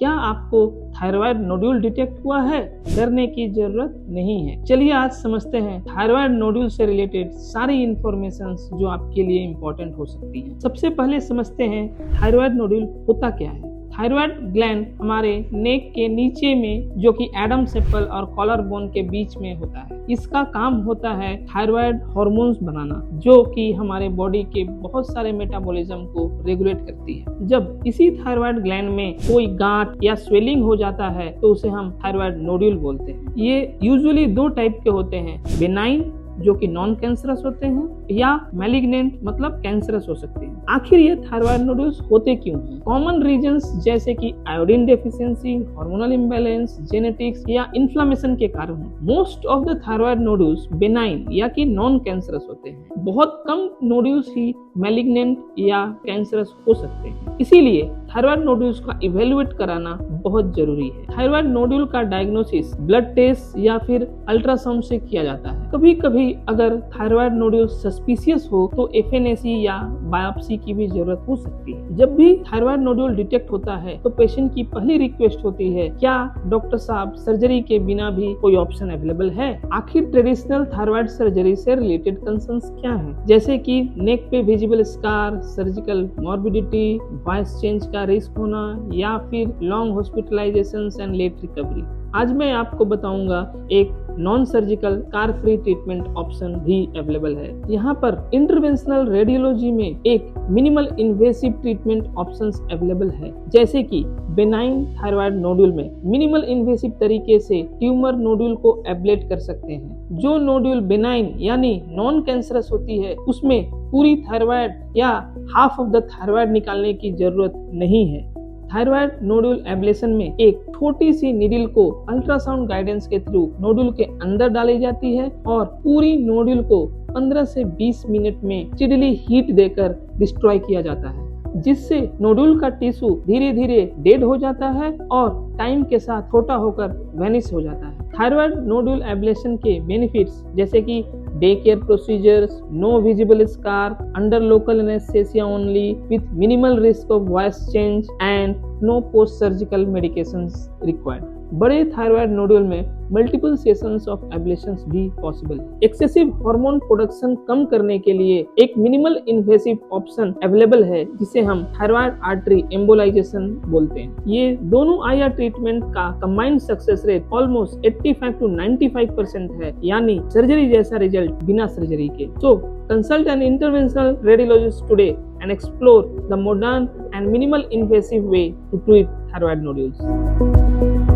क्या आपको thyroid nodule detect हुआ है? डरने की जरूरत नहीं है। चलिए आज समझते हैं थायराइड नोड्यूल से रिलेटेड सारी इंफॉर्मेशंस जो आपके लिए इम्पोर्टेंट हो सकती हैं। सबसे पहले समझते हैं थायराइड नोड्यूल होता क्या है। थायराइड ग्लैंड हमारे नेक के नीचे में जो कि एडम्स एप्पल और कॉलर बोन के बीच में होता है। इसका काम होता है थायराइड हार्मोन्स बनाना, जो कि हमारे बॉडी के बहुत सारे मेटाबॉलिज्म को रेगुलेट करती है। जब इसी थायराइड ग्लैंड में कोई गांठ या स्वेलिंग हो जाता है तो उसे हम थायराइड नोड्यूल बोलते हैं। ये यूजुअली दो टाइप के होते हैं, बेनाइन जो कि नॉन कैंसरस होते हैं या मैलिग्नेंट मतलब कैंसरस हो सकते हैं। आखिर ये थायराइड नोड्यूल्स होते क्यों हैं? कॉमन रीजंस जैसे कि iodine deficiency, hormonal imbalance, genetics या इन्फ्लेमेशन के कारण most of the thyroid nodules benign या कि नॉन कैंसरस होते हैं। बहुत कम नोड्यूल्स ही मैलिग्नेंट या कैंसरस हो सकते हैं। इसीलिए थायराइड नोड्यूल्स का इवेल्युएट कराना बहुत जरूरी है। थायराइड नोड्यूल का डायग्नोसिस ब्लड टेस्ट या फिर अल्ट्रासाउंड से किया जाता है। कभी कभी अगर थायराइड नोड्यूल सस्पिशियस हो तो एफएनएसी या बायोप्सी की भी जरूरत हो सकती है। जब भी थायराइड नोड्यूल डिटेक्ट होता है तो पेशेंट की पहली रिक्वेस्ट होती है, क्या डॉक्टर साहब सर्जरी के बिना भी कोई ऑप्शन अवेलेबल है? आखिर ट्रेडिशनल थायराइड सर्जरी से रिलेटेड कंसर्न्स क्या है, जैसे कि नेक पे visible scar, surgical morbidity, voice change का रिस्क होना या फिर long hospitalization and late recovery. आज मैं आपको बताऊंगा एक non surgical scar free treatment option भी अवेलेबल है। यहाँ पर इंटरवेंशनल रेडियोलॉजी में एक minimal invasive treatment options available है, जैसे कि बेनाइन थायराइड नोड्यूल में मिनिमल इन्वेसिव तरीके से ट्यूमर नोड्यूल को एब्लेट कर सकते हैं। जो नोड्यूल बेनाइन यानी नॉन कैंसरस होती है उसमें पूरी थायराइड या हाफ ऑफ द थायराइड निकालने की जरूरत नहीं है। थायराइड नोड्यूल एब्लेशन में एक छोटी सी नीडल को अल्ट्रासाउंड गाइडेंस के थ्रू नोड्यूल के अंदर डाली जाती है और पूरी नोड्यूल को 15 से 20 मिनट में स्टेडीली हीट देकर डिस्ट्रॉय किया जाता है, जिससे नोड्यूल का टिश्यू धीरे धीरे डेड हो जाता है और टाइम के साथ छोटा होकर वेनिश हो जाता है। थायराइड नोड्यूल एब्लेशन के बेनिफिट्स जैसे कि day care procedures, no visible scar, under local anaesthesia only with minimal risk of voice change and no post surgical medications required. बड़े थायराइड नोड्यूल में मल्टीपल सेशंस ऑफ एब्लेशंस भी possible है। Excessive hormone production कम करने के लिए एक minimal invasive option available है, जिसे हम थायराइड आर्टरी एम्बोलाइजेशन बोलते हैं। ये दोनों आईआर ट्रीटमेंट का combined success rate almost 85 to 95% है, यानी सर्जरी जैसा रिजल्ट बिना सर्जरी के। So consult an interventional radiologist today and explore the modern and minimal invasive way to treat thyroid nodules.